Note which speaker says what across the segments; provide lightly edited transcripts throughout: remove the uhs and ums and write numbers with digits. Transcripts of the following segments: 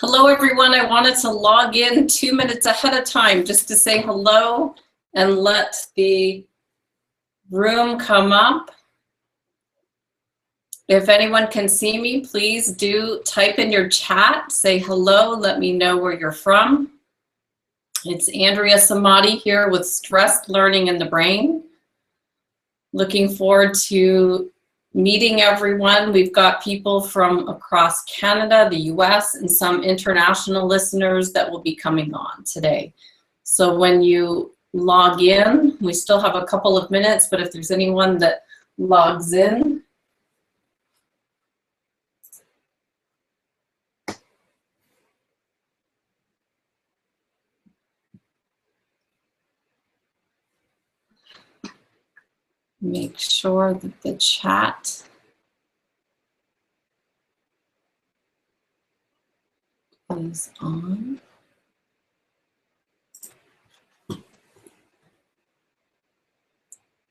Speaker 1: Hello, everyone. I wanted to log in 2 minutes ahead of time just to say hello and let the room come up. If anyone can see me, please do type in your chat, say hello, let me know where you're from. It's Andrea Samadi here with Stress Learning in the Brain. Looking forward to meeting everyone. We've got people from across Canada, the US, and some international listeners that will be coming on today. So when you log in, we still have a couple of minutes, but if there's anyone that logs in, make sure that the chat is on.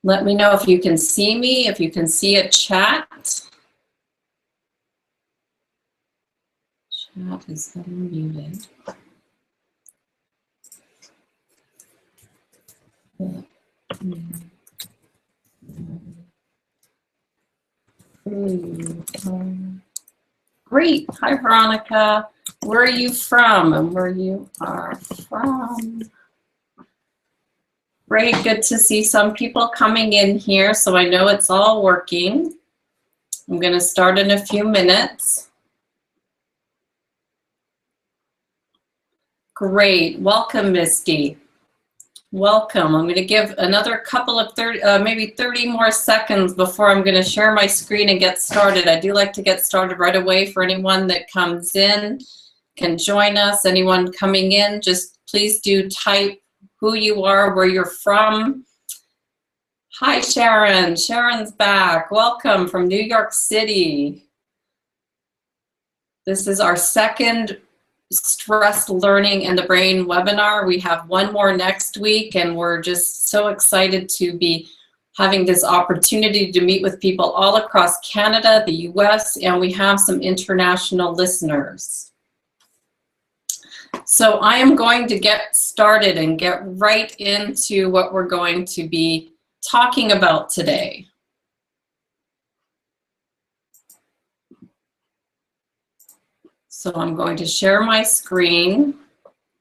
Speaker 1: Let me know if you can see me, if you can see a chat. Chat is unmuted. Great. Hi, Veronica. Where are you from and where you are from? Great. Good to see some people coming in here, so I know it's all working. I'm going to start in a few minutes. Great. Welcome, Misty. Welcome. I'm going to give another couple of maybe 30 more seconds before I'm going to share my screen and get started. I do like to get started right away for anyone that comes in, can join us. Anyone coming in, just please do type who you are, where you're from. Hi, Sharon. Sharon's back. Welcome from New York City. This is our second Stress Learning in the Brain webinar. We have one more next week, and we're just so excited to be having this opportunity to meet with people all across Canada, the US, and we have some international listeners. So I am going to get started and get right into what we're going to be talking about today. So I'm going to share my screen,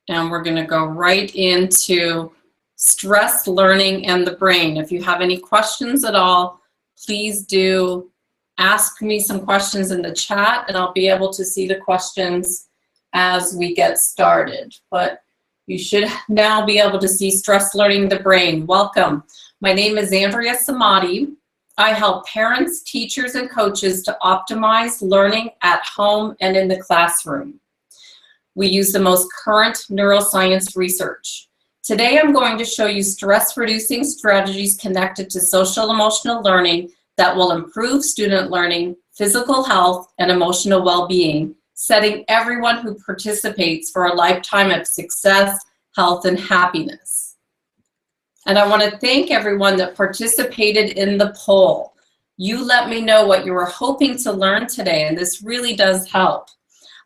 Speaker 1: and we're going to go right into stress learning and the brain. If you have any questions at all, please do ask me some questions in the chat, and I'll be able to see the questions as we get started. But you should now be able to see stress learning the brain. Welcome. My name is Andrea Samadi. I help parents, teachers, and coaches to optimize learning at home and in the classroom. We use the most current neuroscience research. Today, I'm going to show you stress-reducing strategies connected to social-emotional learning that will improve student learning, physical health, and emotional well-being, setting everyone who participates for a lifetime of success, health, and happiness. And I want to thank everyone that participated in the poll. You let me know what you were hoping to learn today, and this really does help.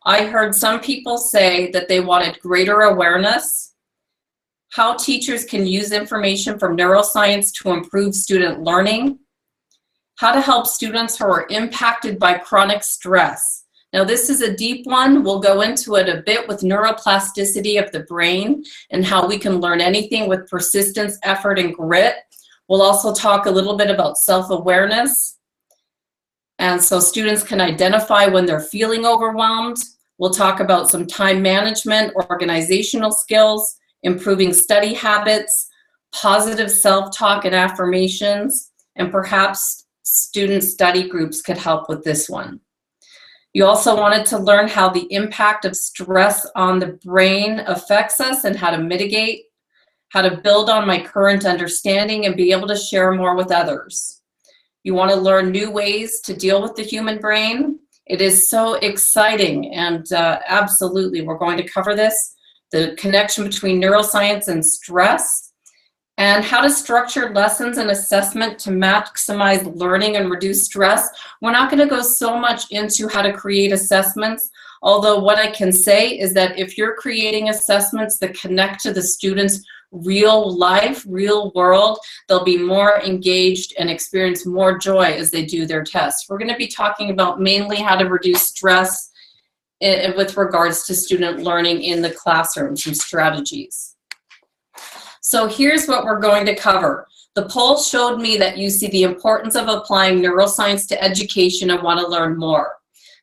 Speaker 1: I heard some people say that they wanted greater awareness, how teachers can use information from neuroscience to improve student learning, how to help students who are impacted by chronic stress. Now, this is a deep one. We'll go into it a bit with neuroplasticity of the brain and how we can learn anything with persistence, effort, and grit. We'll also talk a little bit about self-awareness, and so students can identify when they're feeling overwhelmed. We'll talk about some time management, organizational skills, improving study habits, positive self-talk and affirmations, and perhaps student study groups could help with this one. You also wanted to learn how the impact of stress on the brain affects us and how to mitigate, how to build on my current understanding and be able to share more with others. You want to learn new ways to deal with the human brain. It is so exciting, and absolutely, we're going to cover this, the connection between neuroscience and stress, and how to structure lessons and assessment to maximize learning and reduce stress. We're not going to go so much into how to create assessments, Although what I can say is that if you're creating assessments that connect to the students' real life, real world, they'll be more engaged and experience more joy as they do their tests. We're going to be talking about mainly how to reduce stress with regards to student learning in the classroom, some strategies. So here's what we're going to cover. The poll showed me that you see the importance of applying neuroscience to education and want to learn more.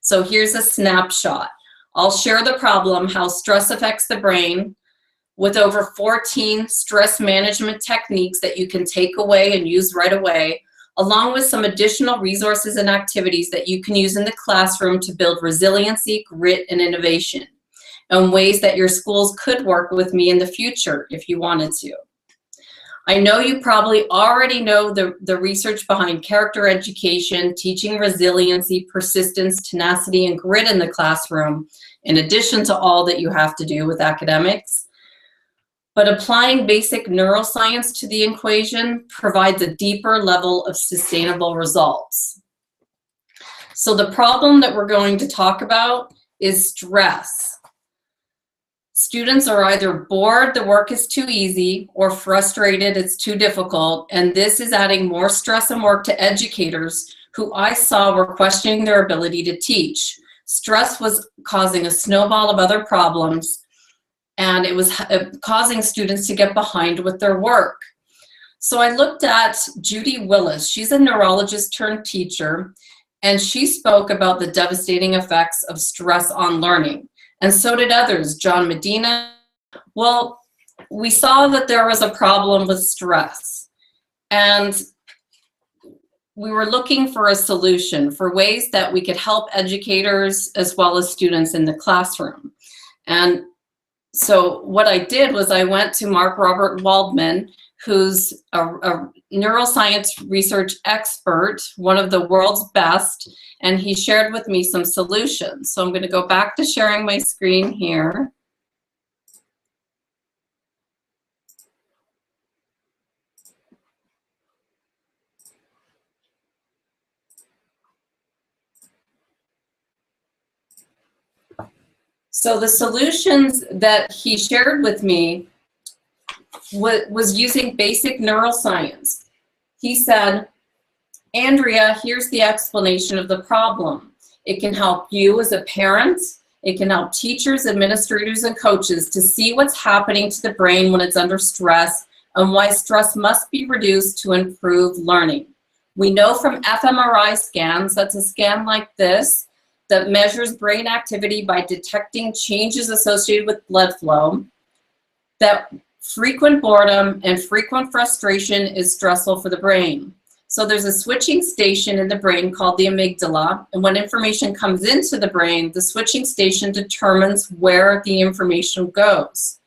Speaker 1: So here's a snapshot. I'll share the problem, how stress affects the brain, with over 14 stress management techniques that you can take away and use right away, along with some additional resources and activities that you can use in the classroom to build resiliency, grit, and innovation, and ways that your schools could work with me in the future if you wanted to. I know you probably already know the research behind character education, teaching resiliency, persistence, tenacity, and grit in the classroom, in addition to all that you have to do with academics. But applying basic neuroscience to the equation provides a deeper level of sustainable results. So the problem that we're going to talk about is stress. Students are either bored, the work is too easy, or frustrated, it's too difficult, and this is adding more stress and work to educators who I saw were questioning their ability to teach. Stress was causing a snowball of other problems, and it was causing students to get behind with their work. So I looked at Judy Willis. She's a neurologist turned teacher, and she spoke about the devastating effects of stress on learning. And so did others, John Medina. Well, we saw that there was a problem with stress, and we were looking for a solution, for ways that we could help educators as well as students in the classroom. And so what I did was I went to Mark Robert Waldman, who's a neuroscience research expert, one of the world's best, and he shared with me some solutions. So I'm going to go back to sharing my screen here. So the solutions that he shared with me was using basic neuroscience. He said, Andrea, here's the explanation of the problem. It can help you as a parent. It can help teachers, administrators, and coaches to see what's happening to the brain when it's under stress and why stress must be reduced to improve learning. We know from fMRI scans, that's a scan like this, that measures brain activity by detecting changes associated with blood flow, that frequent boredom and frequent frustration is stressful for the brain. So there's a switching station in the brain called the amygdala, and when information comes into the brain, the switching station determines where the information goes.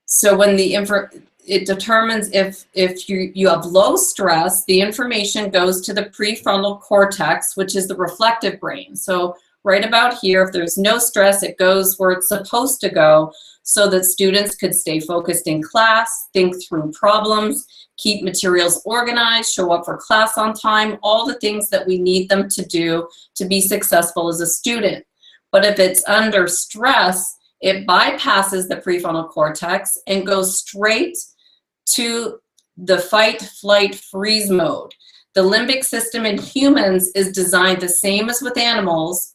Speaker 1: So when it determines if you have low stress, the information goes to the prefrontal cortex, which is the reflective brain. So right about here, if there's no stress, it goes where it's supposed to go so that students could stay focused in class, think through problems, keep materials organized, show up for class on time, all the things that we need them to do to be successful as a student. But if it's under stress, it bypasses the prefrontal cortex and goes straight to the fight, flight, freeze mode. The limbic system in humans is designed the same as with animals,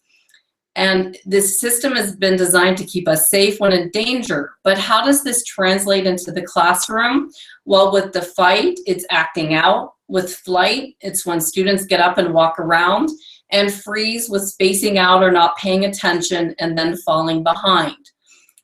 Speaker 1: and this system has been designed to keep us safe when in danger. But how does this translate into the classroom? Well, with the fight, it's acting out. With flight, it's when students get up and walk around. And freeze with spacing out or not paying attention and then falling behind.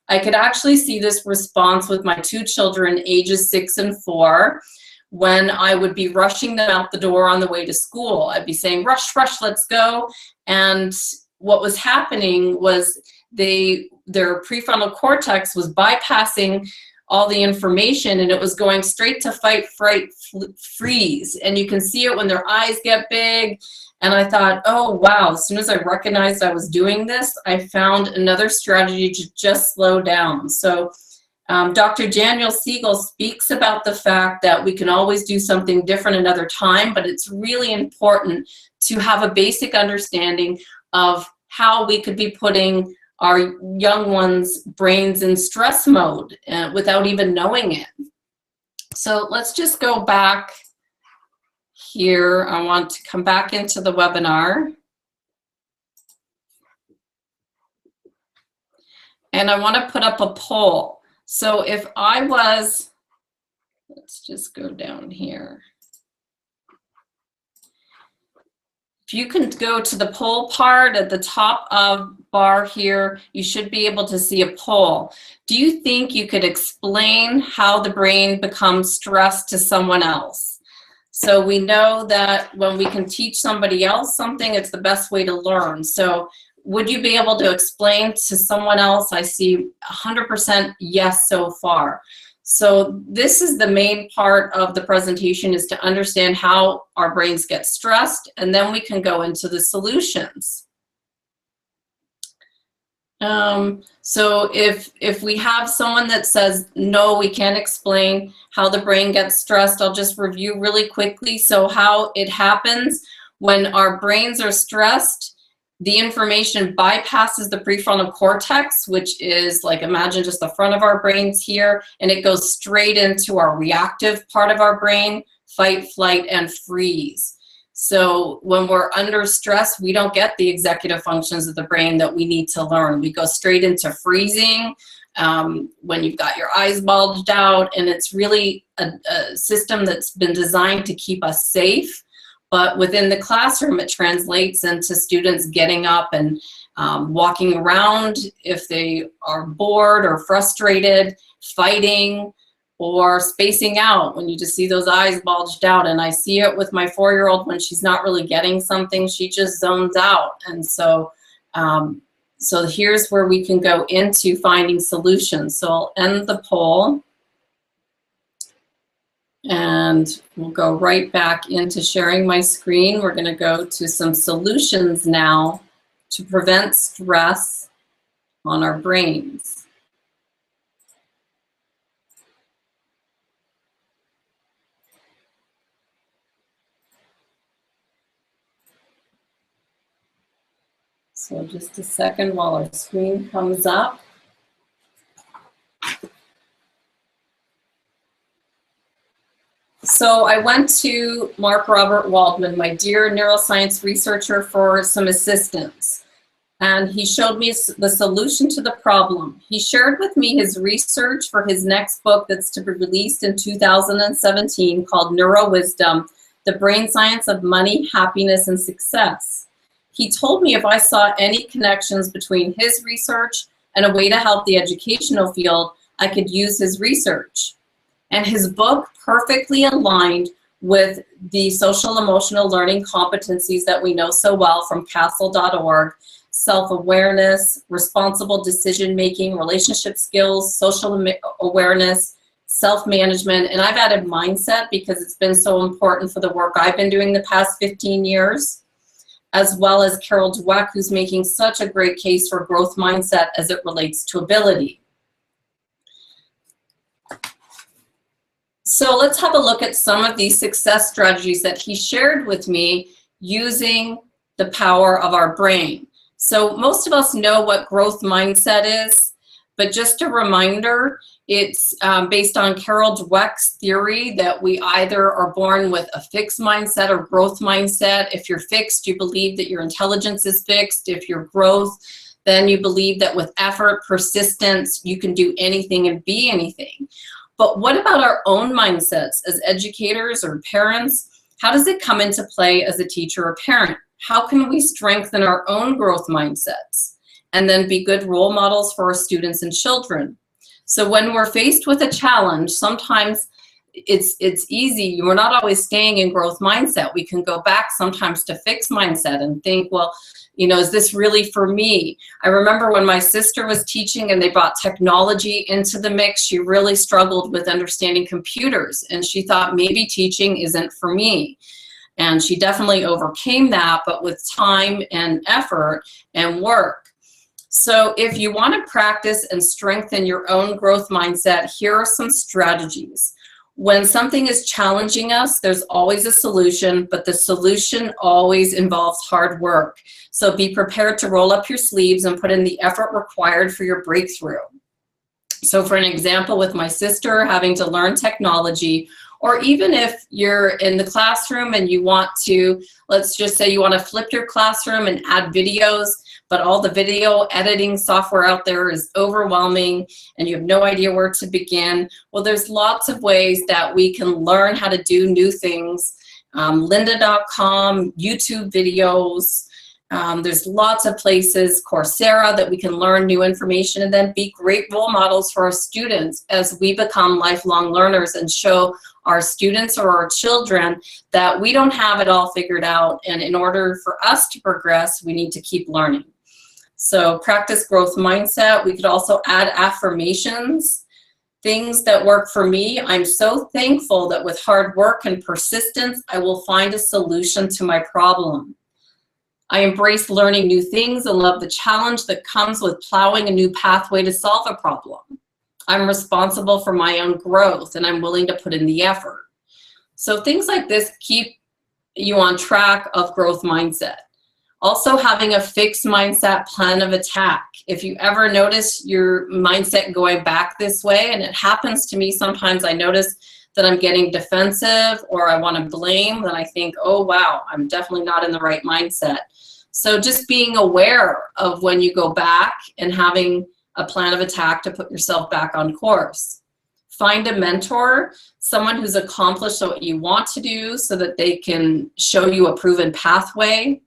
Speaker 1: I could actually see this response with my two children, ages 6 and 4, when I would be rushing them out the door on the way to school. I'd be saying, rush, rush, let's go. And what was happening was their prefrontal cortex was bypassing all the information, and it was going straight to fight, fright, freeze. And you can see it when their eyes get big. And I thought, oh, wow, as soon as I recognized I was doing this, I found another strategy to just slow down. So Dr. Daniel Siegel speaks about the fact that we can always do something different another time, but it's really important to have a basic understanding of how we could be putting our young ones' brains in stress mode without even knowing it. So let's just go back here. I want to come back into the webinar. And I want to put up a poll. So if I was, let's just go down here. If you can go to the poll part at the top of bar here, you should be able to see a poll. Do you think you could explain how the brain becomes stressed to someone else? So we know that when we can teach somebody else something, it's the best way to learn. So would you be able to explain to someone else? I see 100% yes so far. So this is the main part of the presentation, is to understand how our brains get stressed, and then we can go into the solutions. So if we have someone that says, no, we can't explain how the brain gets stressed, I'll just review really quickly. So how it happens when our brains are stressed, the information bypasses the prefrontal cortex, which is like, imagine just the front of our brains here, and it goes straight into our reactive part of our brain, fight, flight, and freeze. So when we're under stress, we don't get the executive functions of the brain that we need to learn. We go straight into freezing when you've got your eyes bulged out, and it's really a system that's been designed to keep us safe. But within the classroom, it translates into students getting up and walking around if they are bored or frustrated, fighting, or spacing out when you just see those eyes bulged out. And I see it with my 4-year-old when she's not really getting something, she just zones out. And so, so here's where we can go into finding solutions. So I'll end the poll. And we'll go right back into sharing my screen. We're going to go to some solutions now to prevent stress on our brains. So just a second while our screen comes up. So I went to Mark Robert Waldman, my dear neuroscience researcher, for some assistance. And he showed me the solution to the problem. He shared with me his research for his next book that's to be released in 2017 called Neuro Wisdom, The Brain Science of Money, Happiness, and Success. He told me if I saw any connections between his research and a way to help the educational field, I could use his research. And his book perfectly aligned with the social emotional learning competencies that we know so well from castle.org: self-awareness, responsible decision-making, relationship skills, social awareness, self-management. And I've added mindset because it's been so important for the work I've been doing the past 15 years, as well as Carol Dweck, who's making such a great case for growth mindset as it relates to ability. So let's have a look at some of these success strategies that he shared with me using the power of our brain. So most of us know what growth mindset is, but just a reminder, it's based on Carol Dweck's theory that we either are born with a fixed mindset or growth mindset. If you're fixed, you believe that your intelligence is fixed. If you're growth, then you believe that with effort, persistence, you can do anything and be anything. But what about our own mindsets as educators or parents? How does it come into play as a teacher or parent? How can we strengthen our own growth mindsets and then be good role models for our students and children? So when we're faced with a challenge, sometimes it's easy. We're not always staying in growth mindset. We can go back sometimes to fixed mindset and think, well, you know, is this really for me? I remember when my sister was teaching and they brought technology into the mix, she really struggled with understanding computers, and she thought maybe teaching isn't for me. And she definitely overcame that, but with time and effort and work. So if you want to practice and strengthen your own growth mindset, here are some strategies. When something is challenging us, there's always a solution, but the solution always involves hard work. So be prepared to roll up your sleeves and put in the effort required for your breakthrough. So for an example, with my sister having to learn technology, or even if you're in the classroom and you want to, let's just say you want to flip your classroom and add videos, but all the video editing software out there is overwhelming and you have no idea where to begin. Well, there's lots of ways that we can learn how to do new things. Lynda.com, YouTube videos, there's lots of places, Coursera, that we can learn new information and then be great role models for our students as we become lifelong learners and show our students or our children that we don't have it all figured out, and in order for us to progress, we need to keep learning. So practice growth mindset. We could also add affirmations, things that work for me. I'm so thankful that with hard work and persistence, I will find a solution to my problem. I embrace learning new things and love the challenge that comes with plowing a new pathway to solve a problem. I'm responsible for my own growth and I'm willing to put in the effort. So things like this keep you on track of growth mindset. Also having a fixed mindset plan of attack. If you ever notice your mindset going back this way, and it happens to me sometimes, I notice that I'm getting defensive or I want to blame, then I think, oh wow, I'm definitely not in the right mindset. So just being aware of when you go back and having a plan of attack to put yourself back on course. Find a mentor, someone who's accomplished what you want to do so that they can show you a proven pathway.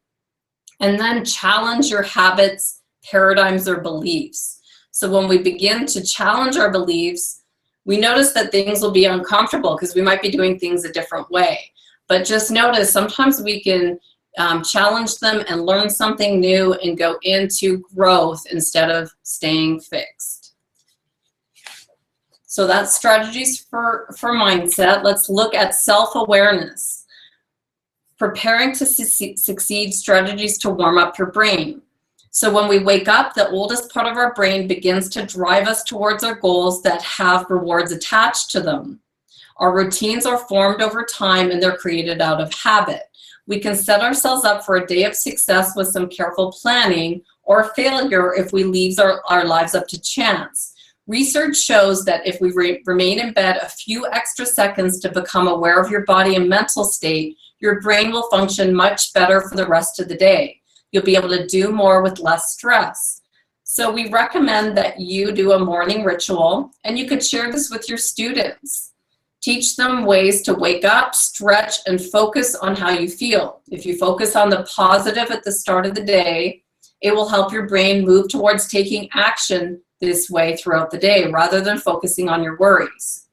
Speaker 1: And then challenge your habits, paradigms, or beliefs. So when we begin to challenge our beliefs, we notice that things will be uncomfortable because we might be doing things a different way. But just notice sometimes we can challenge them and learn something new and go into growth instead of staying fixed. So that's strategies for mindset. Let's look at self-awareness. Preparing to succeed, strategies to warm up your brain. So when we wake up, the oldest part of our brain begins to drive us towards our goals that have rewards attached to them. Our routines are formed over time and they're created out of habit. We can set ourselves up for a day of success with some careful planning, or failure if we leave our lives up to chance. Research shows that if we remain in bed a few extra seconds to become aware of your body and mental state, your brain will function much better for the rest of the day. You'll be able to do more with less stress. So we recommend that you do a morning ritual, and you could share this with your students. Teach them ways to wake up, stretch, and focus on how you feel. If you focus on the positive at the start of the day, it will help your brain move towards taking action this way throughout the day rather than focusing on your worries.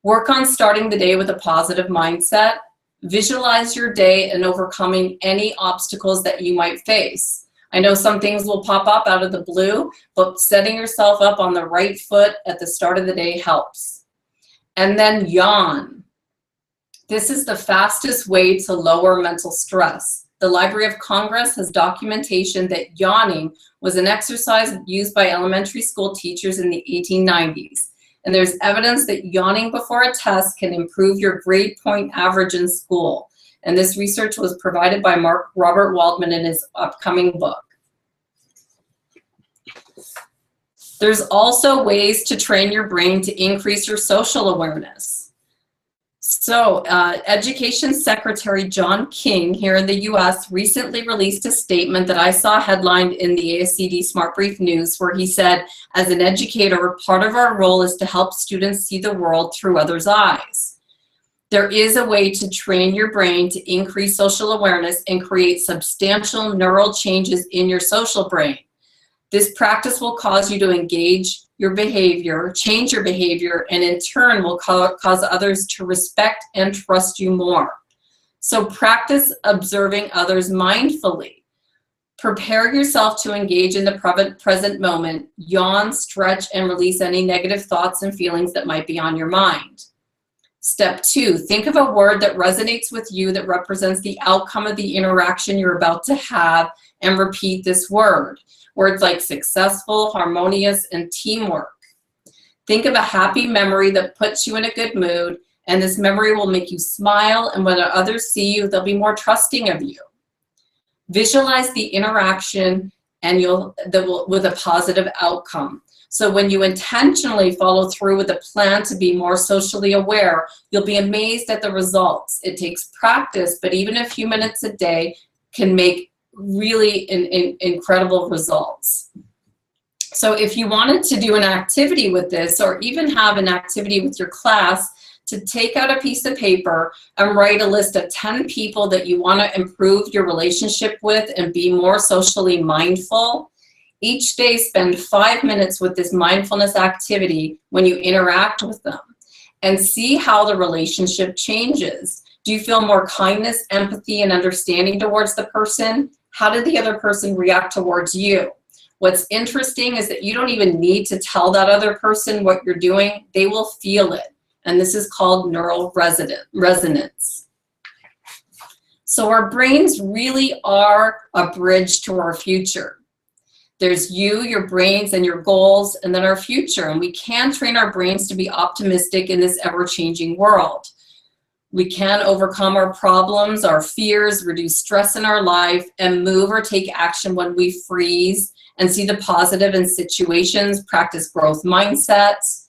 Speaker 1: Work on starting the day with a positive mindset. Visualize your day and overcoming any obstacles that you might face. I know some things will pop up out of the blue, but setting yourself up on the right foot at the start of the day helps. And then yawn. This is the fastest way to lower mental stress. The Library of Congress has documentation that yawning was an exercise used by elementary school teachers in the 1890s. And there's evidence that yawning before a test can improve your grade point average in school. And this research was provided by Robert Waldman in his upcoming book. There's also ways to train your brain to increase your social awareness. So Education Secretary John King here in the US recently released a statement that I saw headlined in the ASCD Smart Brief News, where he said, as an educator, part of our role is to help students see the world through others' eyes. There is a way to train your brain to increase social awareness and create substantial neural changes in your social brain. This practice will cause you to engage your behavior, change your behavior, and in turn will cause others to respect and trust you more. So practice observing others mindfully. Prepare yourself to engage in the present moment. Yawn, stretch, and release any negative thoughts and feelings that might be on your mind. Step 2, think of a word that resonates with you that represents the outcome of the interaction you're about to have, and repeat this word. Words like successful, harmonious, and teamwork. Think of a happy memory that puts you in a good mood And this memory will make you smile, and when others see you, they'll be more trusting of you. Visualize the interaction with a positive outcome. So when you intentionally follow through with a plan to be more socially aware, you'll be amazed at the results. It takes practice, but even a few minutes a day can make really incredible results. So if you wanted to do an activity with this, or even have an activity with your class, to take out a piece of paper and write a list of 10 people that you want to improve your relationship with and be more socially mindful. Each day, spend 5 minutes with this mindfulness activity when you interact with them, and see how the relationship changes. Do you feel more kindness, empathy, and understanding towards the person? How did the other person react towards you? What's interesting is that you don't even need to tell that other person what you're doing. They will feel it. And this is called neural resonance. So our brains really are a bridge to our future. There's you, your brains, and your goals, and then our future. And we can train our brains to be optimistic in this ever-changing world. We can overcome our problems, our fears, reduce stress in our life, and move or take action when we freeze and see the positive in situations, practice growth mindsets.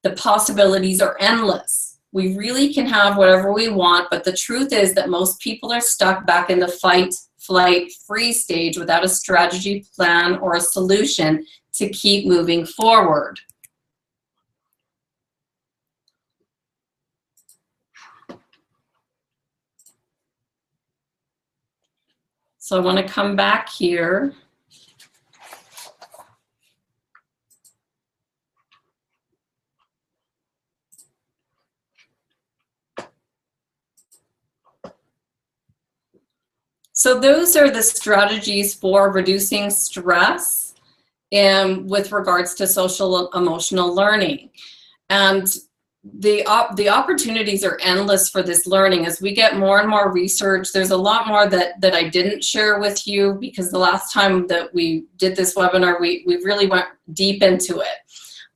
Speaker 1: The possibilities are endless. We really can have whatever we want, but the truth is that most people are stuck back in the fight, flight, freeze stage without a strategy, plan, or a solution to keep moving forward. So I want to come back here. So those are the strategies for reducing stress with regards to social emotional learning. And the opportunities are endless for this learning. As we get more and more research, there's a lot more that I didn't share with you, because the last time that we did this webinar, we really went deep into it.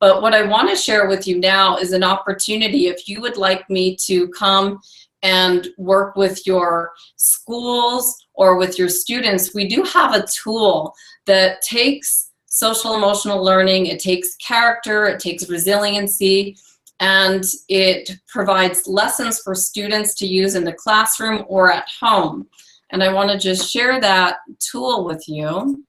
Speaker 1: But what I want to share with you now is an opportunity. If you would like me to come and work with your schools or with your students, we do have a tool that takes social emotional learning, it takes character, it takes resiliency, and it provides lessons for students to use in the classroom or at home. And I want to just share that tool with you.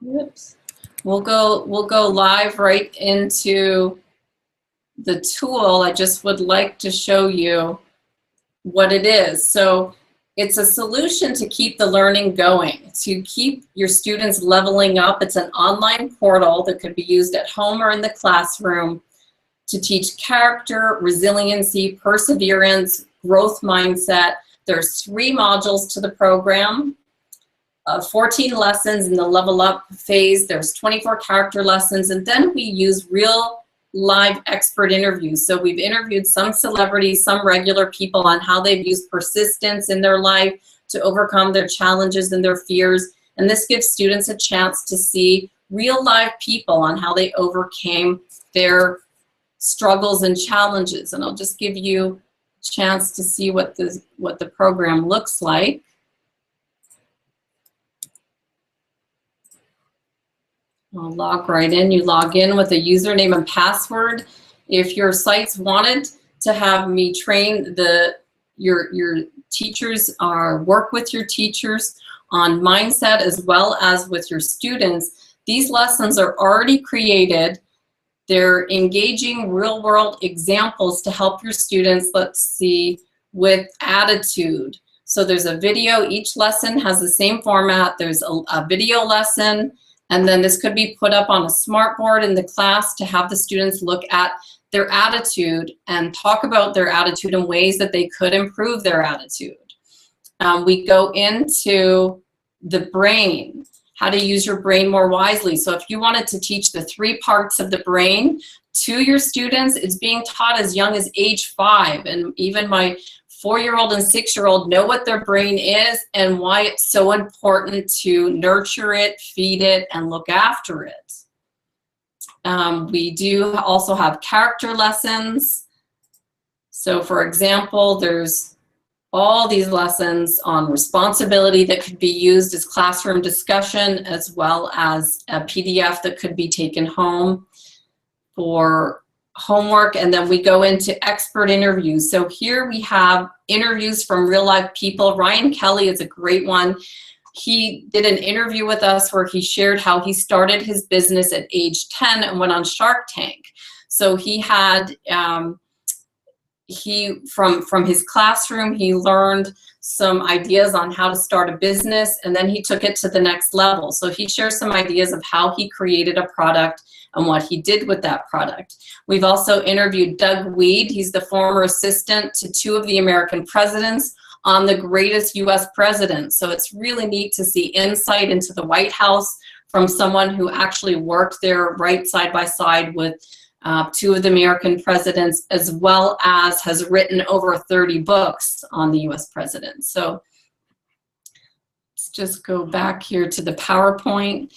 Speaker 1: Oops. We'll go live right into the tool. I just would like to show you what it is. So it's a solution to keep the learning going, to keep your students leveling up. It's an online portal that could be used at home or in the classroom to teach character, resiliency, perseverance, growth mindset. There's 3 modules to the program. 14 lessons in the level up phase. There's 24 character lessons, and then we use real live expert interviews. So we've interviewed some celebrities, some regular people on how they've used persistence in their life to overcome their challenges and their fears. And this gives students a chance to see real live people on how they overcame their struggles and challenges. And I'll just give you a chance to see what the program looks like. I'll log right in. You log in with a username and password. If your sites wanted to have me train your teachers or work with your teachers on mindset as well as with your students, these lessons are already created. They're engaging real-world examples to help your students, let's see, with attitude. So there's a video. Each lesson has the same format. There's a video lesson. And then this could be put up on a smartboard in the class to have the students look at their attitude and talk about their attitude in ways that they could improve their attitude. We go into the brain, how to use your brain more wisely. So if you wanted to teach the 3 parts of the brain, to your students. It's being taught as young as age 5, and even my 4-year-old and 6-year-old know what their brain is and why it's so important to nurture it, feed it, and look after it. We do also have character lessons. So for example, there's all these lessons on responsibility that could be used as classroom discussion, as well as a PDF that could be taken home for homework. And then we go into expert interviews. So here we have interviews from real life people. Ryan Kelly is a great one. He did an interview with us where he shared how he started his business at age 10 and went on Shark Tank. So he had, from his classroom, he learned some ideas on how to start a business, and then he took it to the next level. So he shares some ideas of how he created a product and what he did with that product. We've also interviewed Doug Weed. He's the former assistant to 2 of the American presidents on the greatest US presidents. So it's really neat to see insight into the White House from someone who actually worked there right side by side with 2 of the American presidents, as well as has written over 30 books on the US presidents. So let's just go back here to the PowerPoint.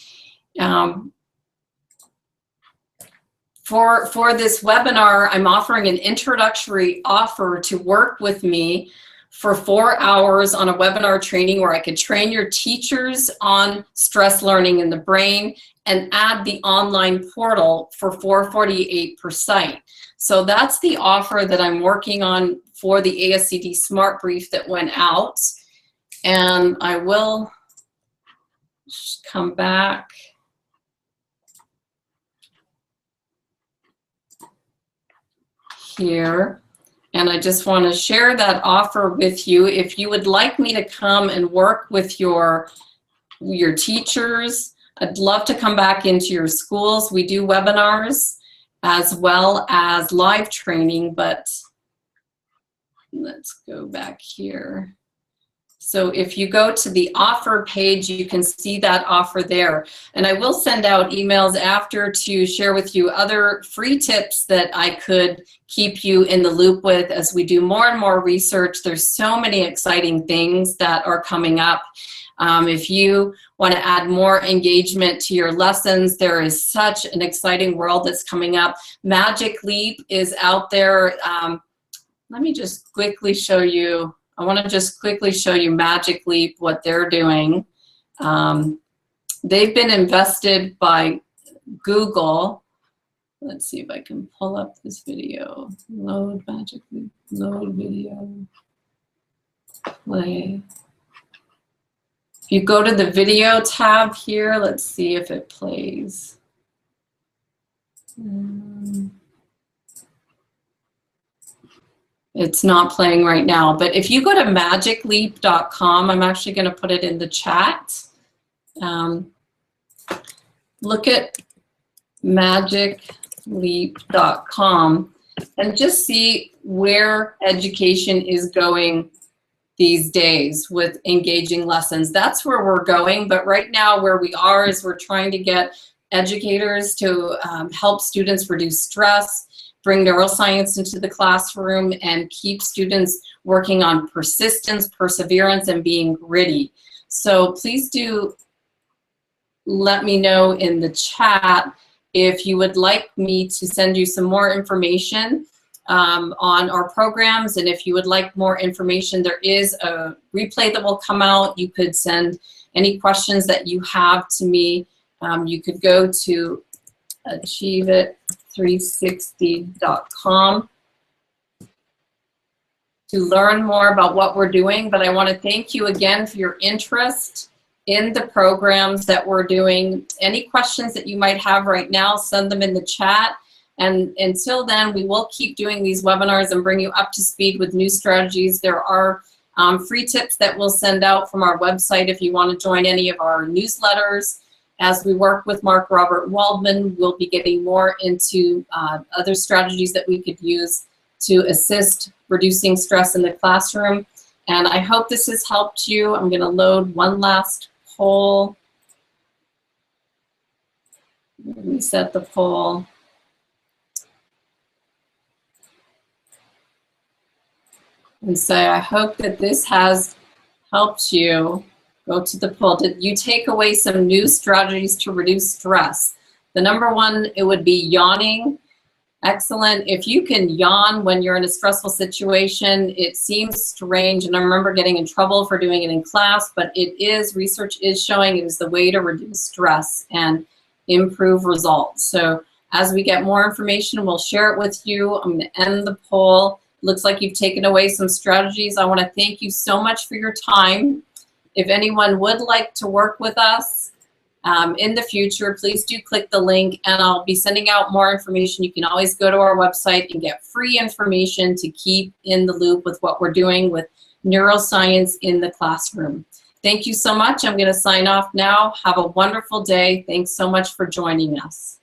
Speaker 1: For this webinar, I'm offering an introductory offer to work with me for 4 hours on a webinar training where I could train your teachers on stress learning in the brain and add the online portal for $448 per site. So that's the offer that I'm working on for the ASCD Smart Brief that went out. And I will come back. Here. And I just want to share that offer with you. If you would like me to come and work with your teachers, I'd love to come back into your schools. We do webinars as well as live training, but let's go back here. So if you go to the offer page, you can see that offer there. And I will send out emails after to share with you other free tips that I could keep you in the loop with as we do more and more research. There's so many exciting things that are coming up. If you want to add more engagement to your lessons, there is such an exciting world that's coming up. Magic Leap is out there. Let me just quickly show you. I want to just quickly show you Magic Leap, what they're doing. They've been invested by Google. Let's see if I can pull up this video. Load Magic Leap, load video, play. If you go to the video tab here, let's see if it plays. It's not playing right now, but if you go to magicleap.com, I'm actually going to put it in the chat. Look at magicleap.com and just see where education is going these days with engaging lessons. That's where we're going, but right now where we are is we're trying to get educators to help students reduce stress, bring neuroscience into the classroom, and keep students working on persistence, perseverance, and being gritty. So please do let me know in the chat if you would like me to send you some more information on our programs, and if you would like more information, there is a replay that will come out. You could send any questions that you have to me. You could go to achieveit360.com to learn more about what we're doing, but I want to thank you again for your interest in the programs that we're doing. Any questions that you might have right now, send them in the chat. And until then, we will keep doing these webinars and bring you up to speed with new strategies. There are free tips that we'll send out from our website if you want to join any of our newsletters. As we work with Mark Robert Waldman, we'll be getting more into other strategies that we could use to assist reducing stress in the classroom. And I hope this has helped you. I'm going to load one last poll. Reset the poll. and say, I hope that this has helped you. Go to the poll. Did you take away some new strategies to reduce stress? The number one, it would be yawning. Excellent. If you can yawn when you're in a stressful situation, it seems strange, and I remember getting in trouble for doing it in class, but it is, research is showing it is the way to reduce stress and improve results. So as we get more information, we'll share it with you. I'm going to end the poll. Looks like you've taken away some strategies. I want to thank you so much for your time. If anyone would like to work with us in the future, please do click the link, and I'll be sending out more information. You can always go to our website and get free information to keep in the loop with what we're doing with neuroscience in the classroom. Thank you so much. I'm going to sign off now. Have a wonderful day. Thanks so much for joining us.